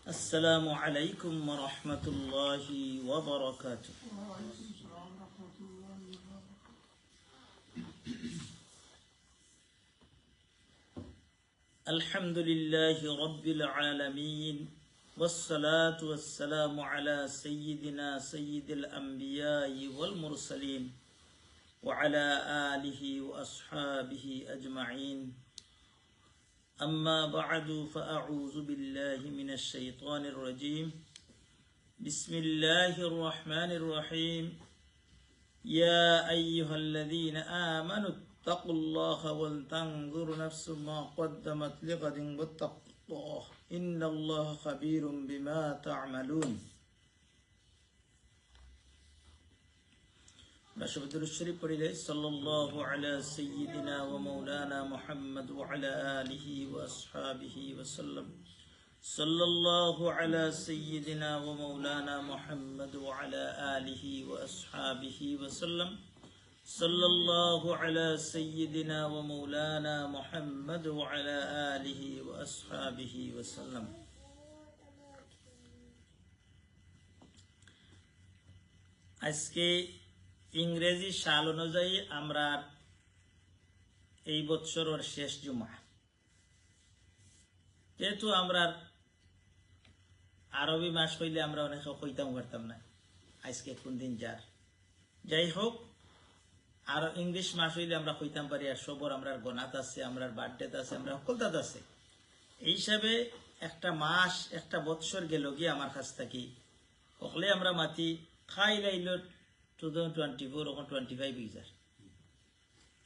السلام عليكم ورحمة الله وبركاته. الحمد لله رب العالمين والصلاة والسلام على سيدنا سيد الأنبياء والمرسلين وعلى آله وأصحابه أجمعين. أما بعد فأعوذ بالله من الشيطان الرجيم. بسم الله الرحمن الرحيم. يا أيها الذين آمنوا اتقوا الله ولتنظر نفس ما قدمت لغد واتقوا الله إن الله خبير بما تعملون. رشد الشريف قريله صلى الله على سيدنا ومولانا محمد وعلى آله وأصحابه وسلم. صلى الله على سيدنا ومولانا محمد وعلى آله وأصحابه وسلم. صلى الله على سيدنا ومولانا محمد وعلى آله وأصحابه وسلم. আজকে ইংরেজি সাল অনুযায়ী আমরা এই বছরের শেষ জুমা, যেহেতু আমরা আরবি মাস হইলে আমরা অনেক কইতাম পারতাম না আজকে কোন দিন যার, যাই হোক আর ইংলিশ মাস হইলে আমরা কইতাম পারি। আর সবর আমরা গনাত আছে, আমরা বার্থডে আছে, আমরা সকলতাত আছে। এই হিসাবে একটা মাস একটা বৎসর গেল গিয়ে আমার কাছ থেকে সকলে আমরা মাতি খাই লাইল 2024 এখন 25 হয়ে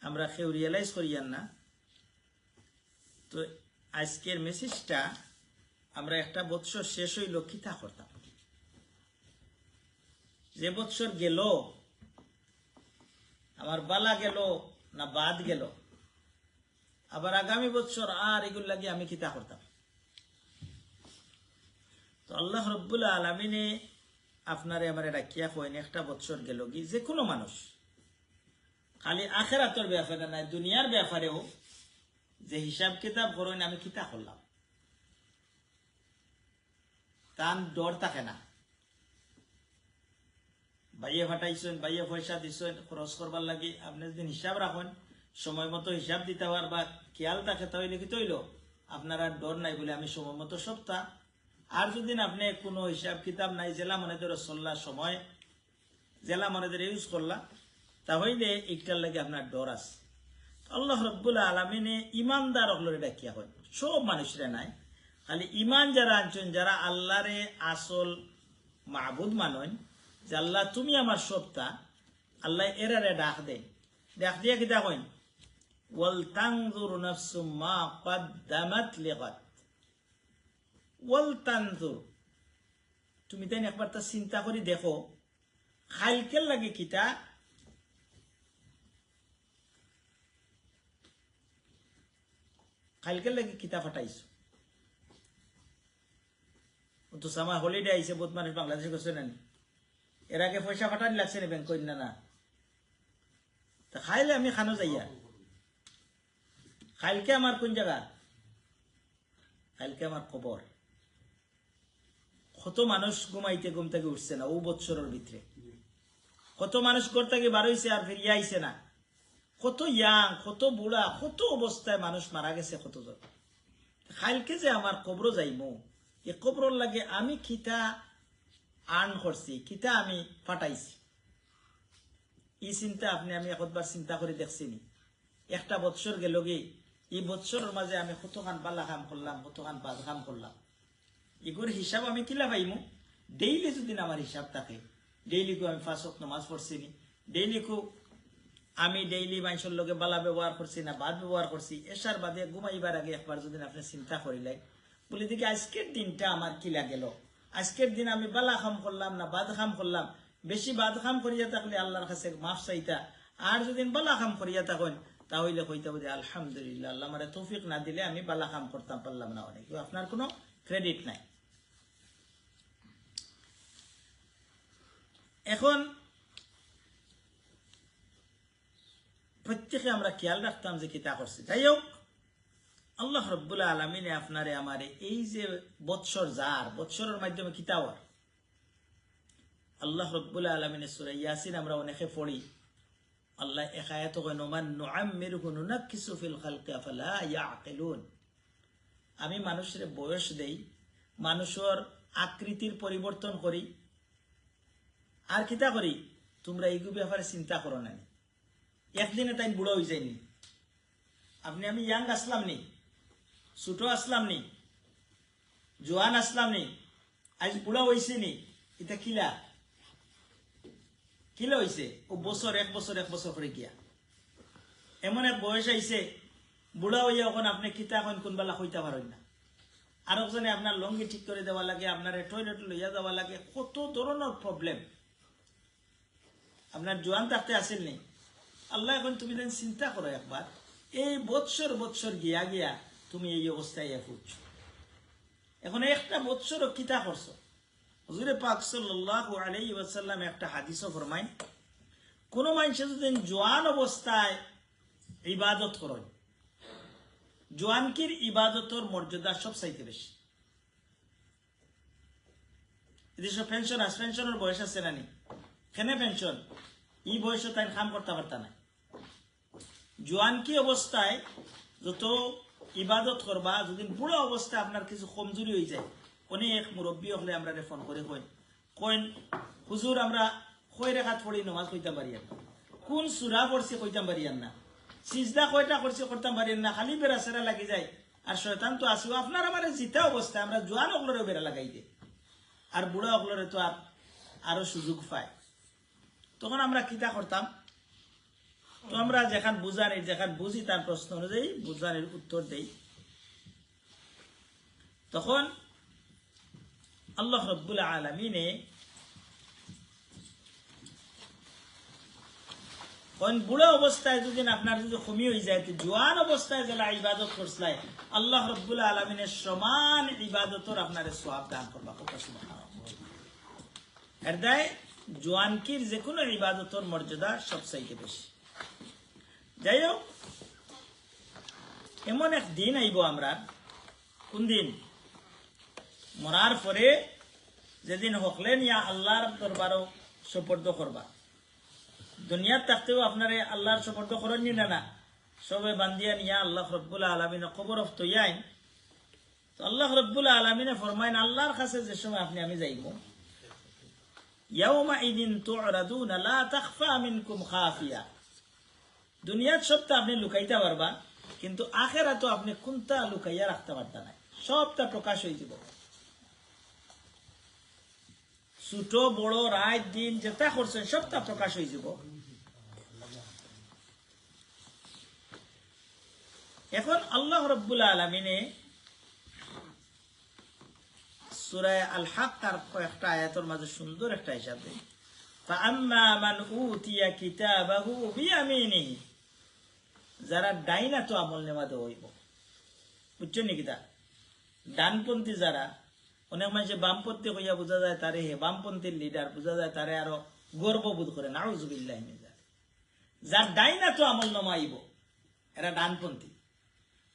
আমরা কেউ রিয়েলাইজ করিয়ান না। তো আজকের মেসেজটা আমরা একটা বৎসর শেষ হইল কিতা করতাম, যে বৎসর গেল আমার বালা গেল না বাদ গেল, আবার আগামী বৎসর আর এগুলো লাগে আমি কিতা করতাম। তো আল্লাহ রব্বুল আলামিনে আপনারে আমার রাখিয়া কইন একটা বৎসর গেল কি, যে কোনো মানুষ খালি আখিরাতের ব্যাপারে নাই দুনিয়ার ব্যাপারেও যে হিসাব কিতাব করেন আমি কিতা করলাম তার ডর থাকে না। বাইয়ে ফাটাইছেন, বাইয়ে পয়সা দিচ্ছেন খরচ করবার লাগে, আপনি যদি হিসাব রাখেন সময় মতো হিসাব দিতে হওয়ার বা খেয়াল থাকে তাহলে কি তৈল আপনার আর ডর নাই বলে আমি সময় মতো সপ্তাহ। আর যদি আপনি কোনো হিসাব কিতাব নাই জেলা মনে ধরে চললা সময় জেলা মনে ধরে ইউজ করলা তাহলে একটার লাগে আপনার ডর আছে। আল্লাহ রব্বুল আলামিনে ইমানদার হলের ডাকিয়া হয়, সব মানুষরা নাই, খালি ইমান যারা আনছেন যারা আল্লাহরে আসল মাহবুদ মানেন যে আল্লাহ তুমি আমার সবটা, আল্লাহ এরারে ডাক দেয়, ডাক দিয়া কি দেখেন ওয়াল তানজুর নাফসু মা কদ্দামাত লিগাদ। ওয়াল তানজুর তুমি তাই একবার তা চিন্তা করে দেখো খাইলকের লাগে কিতা খাইলকের লাগে কিতা ফাটাইছো। তো আমার হলিডে আইসে বহুত মানুষ বাংলাদেশে গেছে না, এর আগে পয়সা ফাটানি লাগছে না ব্যাংক করি না তা খাইলে আমি খানো যাইয়া খাইলকে আমার কোন জায়গা, খাইলকে আমার খবর। কত মানুষ ঘুমাইতে ঘুম থেকে উঠছে না ও বৎসরের ভিতরে, কত মানুষ ঘর থেকে বার হইছে আর ফিরিয়ে আইছে না, কত ইয়াং কত বুড়া কত অবস্থায় মানুষ মারা গেছে কতজন। খাইলকে যে আমার কবর যাইমু এই কবর লাগে আমি কিতা আর্ন করছি কিতা আমি ফাটাইছি, এই চিন্তা আপনি আমি একবার চিন্তা করে দেখছি নি। একটা বৎসর গেল গে, এই বৎসরের মাঝে আমি কতখান বালা কাম করলাম কতখান বাদ কাম করলাম, এগুর হিসাব আমি কিলা পাইমু। ডেইলি যদি আমার হিসাব থাকে, ডেইলি কো আমি 5 ওয়াক্ত নামাজ পড়ছি নি, ডেইলি কো আমি ডেইলি মানুষের লগে বালা ব্যবহার করছি না বাদ ব্যবহার করছি, এসার বাদে ঘুমাইবার আগে একবার যদি আপনি চিন্তা করিলেন বলে দেখি আজকের দিনটা আমার কিলা গেল, আজকের দিন আমি বালা খাম করলাম না বাদ খাম করলাম। বেশি বাদ খাম করিয়া থাকলে আল্লাহর কাছে মাফ চাইতা, আর যদি বালা খাম করিয়া থাকেন তাহলে কইতে বলি আলহামদুলিল্লাহ আল্লাহ আমারে তৌফিক না দিলে আমি বালা খাম করতাম পারলাম না, অনেক আপনার কোনো ক্রেডিট নাই। এখন প্রত্যেকে আমরা খেয়াল রাখতাম যে কিতা করছি। যাই হোক আল্লাহ রব্বুল আলমিনে আপনারে আমারে এই যে বৎসর যার বৎসরের মাধ্যমে কিতাওয়ার আল্লাহ রব্বুল আলমিনে সূরা ইয়াসিন আমরা অনেকে পড়ি আল্লাহ এক আয়াত কইনো মান নুআম্মিরহু নুনাক্কিসু ফিল খালকি আফালা ইয়াকিলুন আমি মানুষের বয়স দেই মানুষের আকৃতির পরিবর্তন করি আর কিতা করি তোমরা এইগুলো ব্যাপারে চিন্তা করো না একদিনে তাই বুড়ো হয়ে যায়নি আপনি আমি ইয়াং আসলাম নি ছোট আসলাম নি জোয়ান আসলাম নি আজ বুড়া হয়েছে নি এটা কিলা কিলা হয়েছে ও বছর এক বছর করে গিয়া এমন এক বয়স আইছে বুড়া হইয়া এখন আপনি কিতা এখন কোনবেলা হইতে পারেন না আর একজনে আপনার লঙ্গি ঠিক করে দেওয়া লাগে আপনার টয়লেট লইয়া যাওয়া লাগে কত ধরনের প্রবলেম আপনার জোয়ান থাকতে আসেন নি আল্লাহ এখন তুমি যেন চিন্তা করো একবার এই বৎসর গিয়া গিয়া তুমি এই অবস্থায় ফুটছ এখন একটা বৎসর কিতা করছো হুজুরে পাক সাল্লাল্লাহু আলাইহি ওয়াসাল্লাম একটা হাদিসও ফরমায় কোন মানুষ যদি জোয়ান অবস্থায় ইবাদত করে জোয়ানকির ইবাদতের মর্যাদা সব চাইতে বেশি এদেশে পেনশন আছে পেনশনের বয়স আছে নানি কেনে পেনশন এই বয়সে তাই কাম করতে পারতা না জোয়ানকি অবস্থায় যত ইবাদত করবা যদি বুড়ো অবস্থায় আপনার কিছু কমজোরি হয়ে যায় অনেক মুরব্বী হলে আমরা ফোন করে কইন হুজুর আমরা কয় রেখাত পড়ি নামাজ কইতাম পারি না কোন সূরা পড়ছি কইতাম পারি না সিজদা কয়টা করছি করতাম পারি না খালি বেড়া সেরা লাগি যায় আর শয়তান তো আসিও আপনার আমার জিতা অবস্থায় আমরা জোয়ান অগলরে বেড়া লাগাই দে আর বুড়া অগলরে তো আরো সুযোগ পায় তখন আমরা কিতা করতাম তো আমরা যেখান বুঝি তার প্রশ্ন অনুযায়ী বুঝানির উত্তর দেই তখন আল্লাহ রব্বুল আলামিনে বুড়া অবস্থায় যদি আপনার যদি কমি হয়ে যায় জোয়ান অবস্থায় যারা ইবাদত করছলাই আল্লাহ রব্বুল আলামিনের সমান ইবাদতর আপনার সওয়াব দান করবা কথা সুবহানাল্লাহ এর দায় জোয়ানকির যে কোনো ইবাদতর মর্যাদা সবচাইতে বেশি যাই হোক এমন এক দিন আইব আমরা কোন দিন মরার পরে যেদিন হকলেন ইয়া আল্লাহর দরবারও সুপর্দ করবা দুনিয়ার থাকতেও আপনারে আল্লাহর সুপর্দ করেন না না সবে বান্দিয়া নিয়া আল্লাহ রব্বুল আলামিন কবর অফতয়াইন তো আল্লাহ রব্বুল আলামিনে ফরমাইন আল্লাহর কাছে যে সময় আপনি আমি যাইব ইয়াউমাইদিন তু'রাদুনা লা তাখফা মিনকুম খাফিয়া দুনিয়ার সবটা আপনি লুকাইতে পারবা কিন্তু আখেরাতে আপনি কোনটা লুকাইয়া রাখতে পারতা না সবটা প্রকাশ হয়ে যাব ছোট বড় রাত দিন যেটা করছেন সবটা প্রকাশ হয়ে যাব এখন আল্লাহ রাব্বুল আলামিনে সূরা আল হক তার কয়েকটা আয়াতের মাঝে সুন্দর একটা হিসাব দেয় ফাআম্মা মান উতিয়া কিতাবাহু বিয়ামিনিহি যারা ডাইনা তো আমল নেওয়া দেওয়া হইব বুঝছেন নাকি তা ডানপন্থী যারা অনেক মানুষের বামপন্থী হইয়া বোঝা যায় তারে হে বামপন্থীর লিডার বোঝা যায় তারে আরো গর্ববোধ করে নাউযুবিল্লাহ মিন যালিক যার ডাইনা তো আমল নামা আইব এরা ডানপন্থী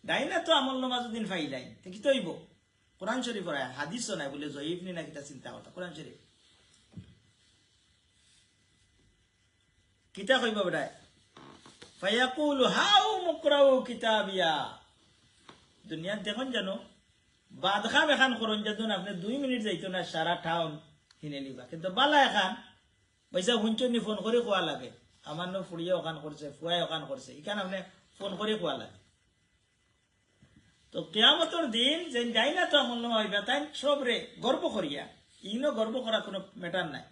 ডাইনা তো আমল নামা যদি ফাইলাই তো কি তো হইব কোরআন শরীফ হাদিসও নাই বলে জয়ীফ নি নাকি তা চিন্তা কথা কোরআন শরীফ কিতা কইব বেটায় ফায়াকুলু হাউ মুকরাউ কিতাবিয়া দুনিয়া দেখুন জানো বাদখাম এখান করুন যখন আপনি 2 মিনিট যাইতো না সারা টাউন কিনে নিবা কিন্তু বালা এখান পয়সা হুঞ্চনি ফোন করে কোয়া লাগে আমার নো ফুড়িয়া ওখান করছে ফুয়াই ওখান করছে এখানে আপনি ফোন করে কোয়া লাগে তো কিয়ামতের দিন যে যাই না তো আমল নামা হইবা তাই সবরে গর্ব করিয়া ইনো গর্ব করা কোনো ম্যাটার নাই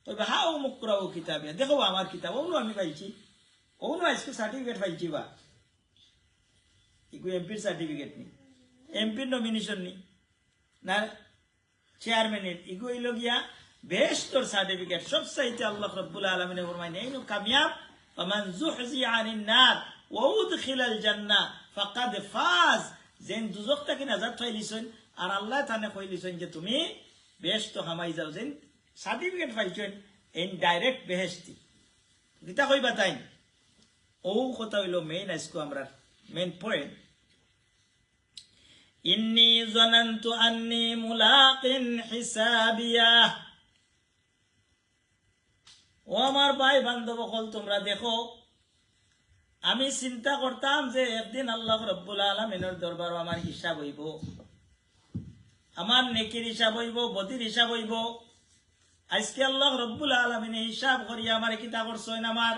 তবে হাউ মুকরাউ কিতাবিয়া দেখো আমার কিতাব ওনো আমি পাইছি ওনো আজকে সার্টিফিকেট পাইছি বা ইকু এমপির সার্টিফিকেট নি এমপির নমিনেশন নি না চেয়ারম্যানের ইকু হইল গিয়া বেহেশতের সার্টিফিকেট সব চাইতে আল্লাহ রাব্বুল আলামিন ফরমায় ইনো কামিয়াব ফামান যুহজিয়া আনিন নার ওয়া উদখিলাল জান্নাহ ফাকাদ ফাজ যেন দুজক থেকে নাজাত পাইলিছেন আর আল্লাহ তানে কইলিছেন যে তুমি বেহেশত হামাই যাও যেন সার্টিফিকেট পাইছেন ইন ডাইরেক্ট বেহেশতি গীতা কইবা তাই ও কথা হইল মেইন আজকে আমরা মেইন পয়েন্ট ইন্নী যানানতু আন্নী মুলাকিন হিসাবিয়া। ও আমার ভাই বান্ধব সকল, তোমরা দেখো, আমি চিন্তা করতাম যে একদিন আল্লাহ রাব্বুল আলামিনের দরবার আমার হিসাব হইব, আমার নেকির হিসাব হইব, বদির হিসাব হইব। আজকে আল্লাহ রাব্বুল আলামিনে হিসাব করিয়া আমার কিতাব করছেন, আমার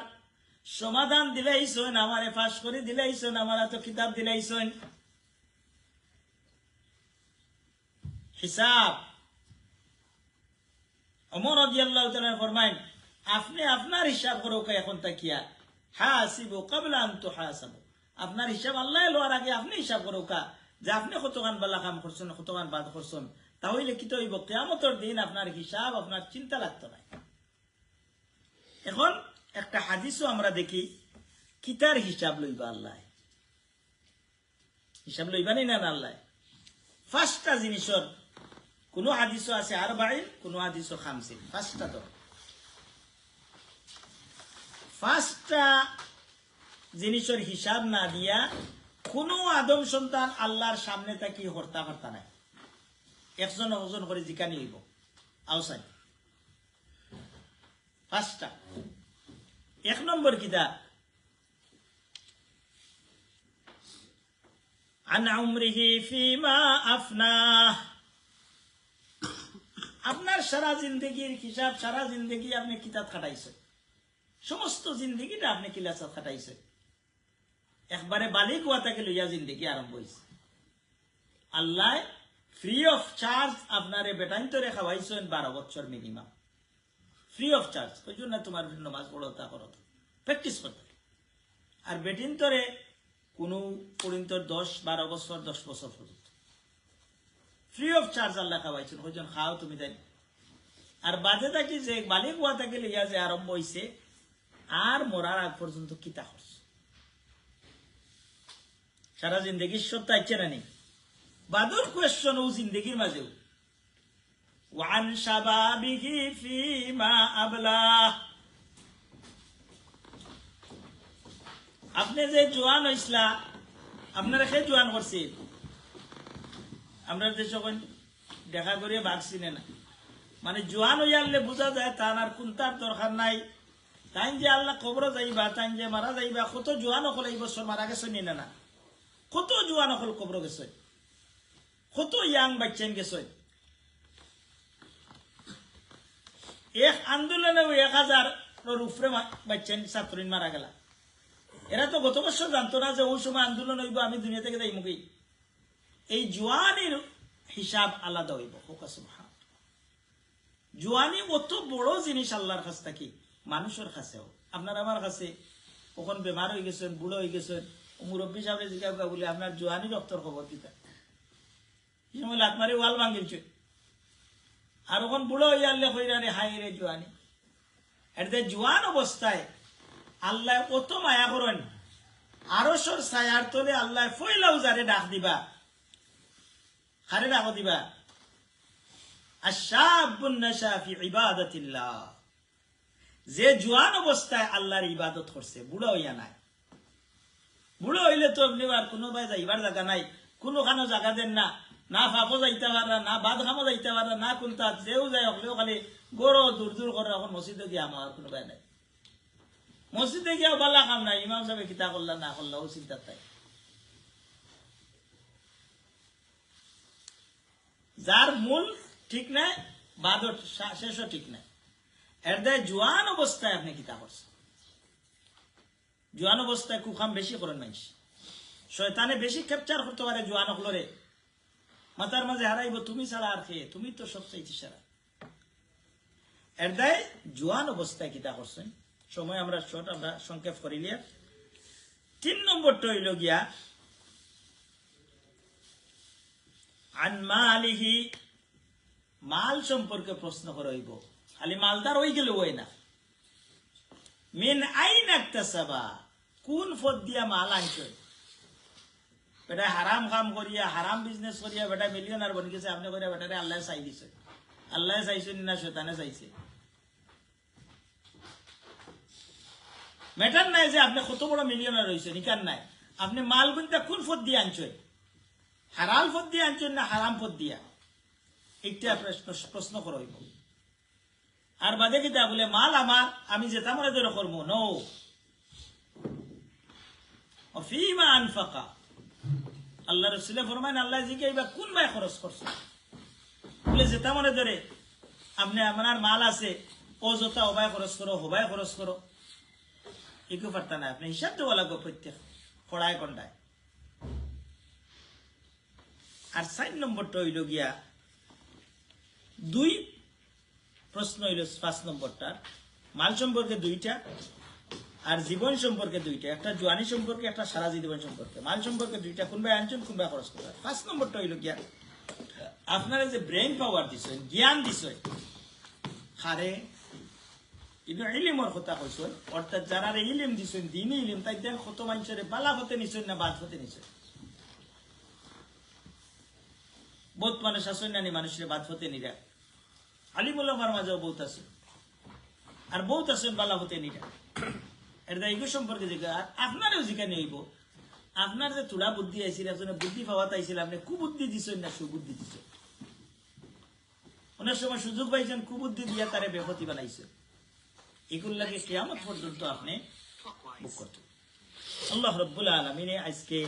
সমাধান দিলাইছেন, আমারে ফাঁস করে দিলাইছেন, আমার এত কিতাব দিলাইছেন। হিসাব ওমর রাদিয়াল্লাহু তাআলা ফরমায়েন, আপনি আপনার হিসাব করো এখন তাকিয়া, হাসিবু ক্বাবলা আন তুহাসাবু। আপনার হিসাব আল্লাহ লওয়ার আগে আপনি হিসাব করো যে আপনি কতখান বালা কাম করছেন, কতখান বাদ করছেন। তাহলে কি তো হইব, কিয়ামতের দিন আপনার হিসাব আপনার চিন্তা লাগতো না। এখন একটা হাদিসও আমরা দেখি, কিতার হিসাব লইবা আল্লাহ, হিসাব লইবা না আল্লাহ। পাঁচটা জিনিসের কোন হাদিসও আছে 40, কোন হাদিসও 50। পাঁচটা তো, পাঁচটা জিনিসের হিসাব না দিয়া কোন আদম সন্তান আল্লাহর সামনে থাকি হর্তা হর্তা নাই। একজন ওজন করে জিকানি হইব আউসাই। পাঁচটা। এক নম্বর কিতা, আন উমরিহি ফিমা আফনাহ। আপনার সারা জিন্দগির হিসাব, সারা জিন্দগি আপনি কিতাব খাটাইছেন, সমস্ত জিন্দগিটা আপনি কিলাসাত খাটাইছেন। একবারে বালিক হওয়া থেকে লইয়া জিন্দগি আরম্ভ হয়েছে। আল্লাহ ফ্রি অফ চার্জ আপনারে বেটাইন্তরে খাওয়াইছেন 12 বছর মিনিমাম, ফ্রি অফ চার্জ। ওই জন্য তোমার নামাজ পড়ো, তা করো, প্র্যাকটিস করতে। আর বেটিন্তরে কোন পরিন্তর 10-12 বছর, 10 বছর পর্যন্ত ফ্রি অফ চার্জ আল্লাহ খাওয়াইছেন। ওই জন্য খাও তুমি তাই। আর বাজে থাকি যে বালিক হওয়া থেকে লইয়া যে আরম্ভ হয়েছে, আর মরার আগ পর্যন্ত কিতা করছে, সারা জিন্দগির সত্য আইছে না নেই। বাদর কোয়েশ্চন ও জিন্দগির মাঝেও, ওয়ান শাবাবিহি ফিমা আবলা। আপনি যে জোয়ান হইসলা, আপনারা খেয়ে জোয়ান করছে, আমরা দেশ দেখা করিয়া ভাগছি না। মানে জোয়ান হইয়া আনলে বোঝা যায় তার আর কোনটার দরকার নাই। তাই যে আল্লাহ কবর যাইবা, তাই যে মারা যাইবা। কত জোয়ান হল এই বছর মারা গেছে নি না, কত জোয়ান হল কবর গেছে, কত ইয়াং বাচ্চান গেছে। এক আন্দোলনে 1000 উপরে বাচ্চান ছাত্রীন মারা গেলা। এরা তো গত বছর জানতো না যে ওই সময় আন্দোলন হইব, আমি দুনিয়া থেকে যাই মুখী। এই জোয়ানির হিসাব আলাদা হইব। জোয়ানি অত বড় জিনিস আল্লাহর কাছ থেকে, মানুষের কাছেও। আপনার আমার কাছে কখন বেমার হয়ে গেছেন, বুড়ো হয়ে গেছেন, মুরব্বী সাহেব জিজ্ঞাসা বলে আপনার জোয়ানি রক্তর খবর দিতা, এই সময় লাত মারি ওয়াল ভাঙিলছে। আর ওখান বুড়ো হয়ে আনলে হইরানি হাই রে জোয়ানি। এটা জোয়ান অবস্থায় আল্লাহ কত মায়া করেন। আরশর ছায়ার তলে আল্লাহ ফইলাও যারে ডাক দিবা, হারে ডাক দিবা, আশাবুন নাশা ফি ইবাদাতিল্লাহ। যে জোয়ান অবস্থায় আল্লাহর ইবাদত করছে, বুড়ো হইয়া নাই। বুড়ো হইলে তো আপনি আর কোনো ভাই যাইবার জায়গা নাই, কোনোখানো জায়গা দেন না, না ফাঁপো যাইতে পারা, না বাদ খামো যাইতে পারা, না কোনটা যেও যাই হলেও খালি গড়ো দূর দূর করে। এখন মসজিদে গিয়ে আমার কোনো ভাই নাই, মসজিদে গিয়েও বালা কাম নাই। ইমাম সাহেব কিতা করলা না করলা ও চিন্তা তাই। যার মূল ঠিক নাই, বাদর শেষও ঠিক নাই। এর দায় জোয়ান অবস্থায় আপনি কিতা করছেন। জোয়ান অবস্থায় কুখাম বেশি করেন মানুষ, শয়তানে বেশি ক্যাপচার করতে পারে জোয়ান হলরে। মাথার মাঝে হারাইব তুমি ছাড়া আর খেয়ে, তুমি তো সবচেয়ে সারা। এর দায় জোয়ান অবস্থায় কিতা করছেন। সময় আমরা শর্ট, আমরা সংক্ষেপ করিলে 3 নম্বরটা হইল গিয়া আন মালিহি, মাল সম্পর্কে প্রশ্ন করা হইব। খালি মালদার হয়ে গেলে ওই না। মিন আইন ইকতাসাবা, কোন পথ দিয়া মাল আনছে। বেটা হারাম কাম করিয়া, হারাম বিজনেস করিয়া বেটা মিলিয়নার বনি গেছে। আপনি করিয়া বেটারে আল্লাহ চাই দিছে। আল্লাহ চাইছেন না শয়তানে চাইছে। ম্যাটার নাই যে আপনি কত বড় মিলিয়নার হয়েছেন, ইকার নাই। আপনি মাল গুনটা কোন পথ দিয়ে আনছে। হালাল পথ দিয়ে আনছেন না হারাম পথ দিয়া, একটা প্রশ্ন করো। আর বাদে কিতা বলে মাল আমার, আমি যেটা মনে ধরে করবো নো ফিমা আনফাকা। আল্লাহ রসুলে ফরমান, আল্লাহ জিজ্ঞাসা কোন ভাই খরচ করছে, বলে যেটা মনে ধরে আপনি আপনার মাল আছে অযথা হবাই খরচ করো, হবাই খরচ করো, একটু পারতা না, আপনি হিসাব দেওয়া লাগবে প্রত্যেক খড়ায় কন্ডায়। আর 4 নম্বরটা হইল গিয়া দুই প্রশ্ন হইল 5 নম্বরটার মাল সম্পর্কে দুইটা আর জীবন সম্পর্কে দুইটা, একটা জোয়ানি সম্পর্কে একটা সারা জীবন সম্পর্কে। মাল সম্পর্কে দুইটা, কোনবাই আনছেন কোনবাই খরচ করবেন। 5 নম্বরটা হইল গিয়া আপনারা যে ব্রেন পাওয়ার দিছে, জ্ঞান দিছে, হারে কিন্তু ইলিমর কথা কইছেন, অর্থাৎ যারা ইলিম দিছেন দিনই ইলিম, তাই দেন কত মানুষের বালা হতে নিছেন না বাদ হতে নিছেন। বহুত মানুষ আসেন না মানুষের বাদ হতে নিরা, আলিমুল আমার মাঝেও বহুত আছে, আর বহুত আছেন বালা হতে নিরা। এটা এইগুলো সম্পর্কে জিজ্ঞাসা, আর আপনারও জিজ্ঞাসা হইব, আপনার যে তোলা বুদ্ধি আইছিল, একজনে বুদ্ধি পাওয়া তাইছিল, আপনি কুবুদ্ধি দিছেন না সুবুদ্ধি দিছেন। অনেক সময় সুযোগ পাইছেন কুবুদ্ধি দিয়া তারে বেপতি বানাইছেন। এগুলো লাগে কিয়ামত পর্যন্ত আপনি বুক করতে। আল্লাহ রাব্বুল আলামিন আজকে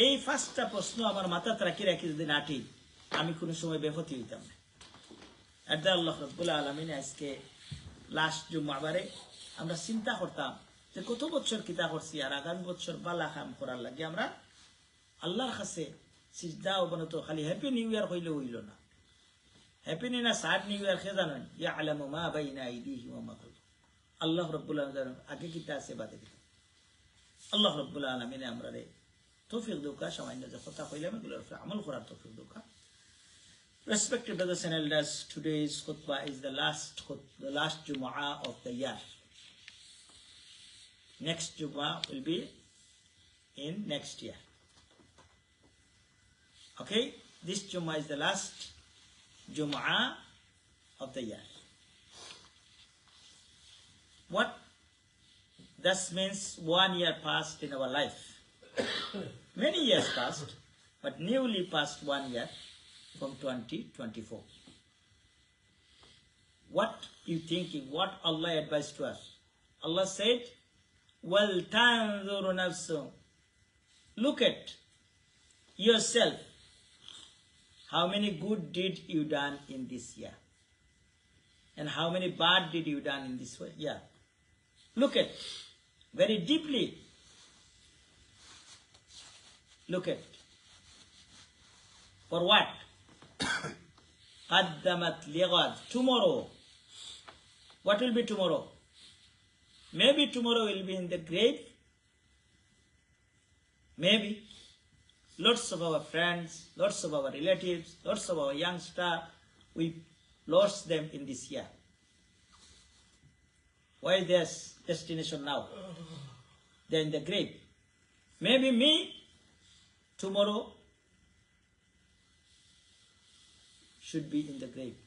এই 5টা প্রশ্ন আমার মাথাতে রাখি যদি নাটি, আমি কোনো সময় বেপতি হইতাম না। এটা আল্লাহ রাব্বুল আলামিন আজকে লাস্ট জুমাবারে আমরা চিন্তা করতাম যে কত বছর কিতা করছি, আর আগামী বছর বালা কাম করার লাগে আমরা আল্লাহর কাছে সিজদা অবনত খালি হ্যাপি নিউ ইয়ার হইলে হইল না। হ্যাপি নিউ না সাড নিউ ইয়ার খেয়ে জানেন, ইয়ালামু মা বাইনা আইদিহি ওয়া মা খালফাহুম। আল্লাহ রাব্বুল আলামিন জানেন আগে কিতা আছে বাদে কিতা। আল্লাহ রাব্বুল আলামিন আমরা রে তৌফিক দৌকা, সামান্য যে কথা কইলাম এগুলোর উপর আমল করার তৌফিক দৌকা। Respected brothers and elders, today's khutbah is the last Jumu'ah of the year. Next Jumu'ah will be in next year. Okay, this Jumu'ah is the last Jumu'ah of the year. What this means, 1 year passed in our life. Many years passed, but newly passed 1 year from 2024. What you thinking? What Allah advised to us? Allah said, "Well, tanzuru nafsum." Look at yourself. How many good did you done in this year, and how many bad did you done in this year? Look at very deeply. Look at for what? Qaddamat lighad. Tomorrow. What will be tomorrow? Maybe tomorrow will be in the grave. Maybe. Lots of our friends, lots of our relatives, lots of our youngsters, we lost them in this year. Why their destination now? They're in the grave. Maybe me, tomorrow, should be in the grave.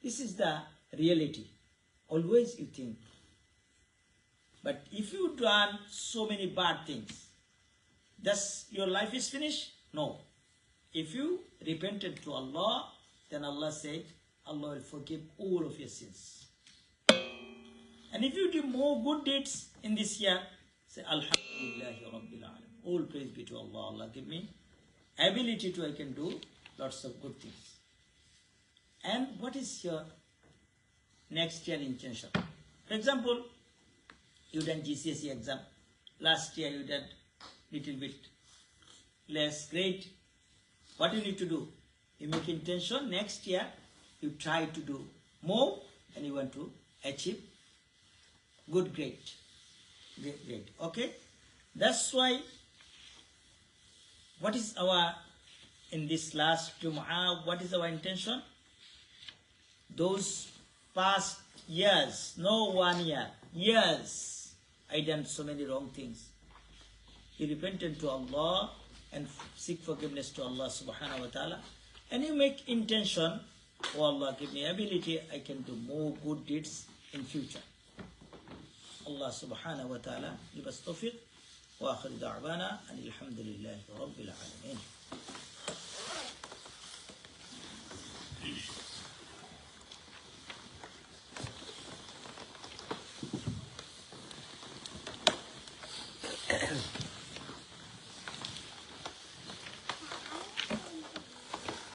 This is the reality. Always you think. But if you done so many bad things, thus your life is finished? No. If you repented to Allah, then Allah said, Allah will forgive all of your sins. And if you do more good deeds in this year, say, Alhamdulillahi Rabbil Alamin. All praise be to Allah. Allah give me ability to, I can do lots of good things. And what is your next year intention? For example, you done GCSE exam. Last year you did little bit less great. What you need to do? You make intention. Next year you try to do more, and you want to achieve good grade. Great. Okay. That's why. What is our in this last Jumu'ah? What is our intention? Those past years, no 1 year, years, I done so many wrong things. You repented to Allah and seek forgiveness to Allah subhanahu wa ta'ala. And you make intention, oh Allah, give me ability, I can do more good deeds in future. Allah subhanahu wa ta'ala give us tawfiq. ওয়া আখিরু দাওয়ানা আনিল হামদুলিল্লাহি রাব্বিল আলামিন।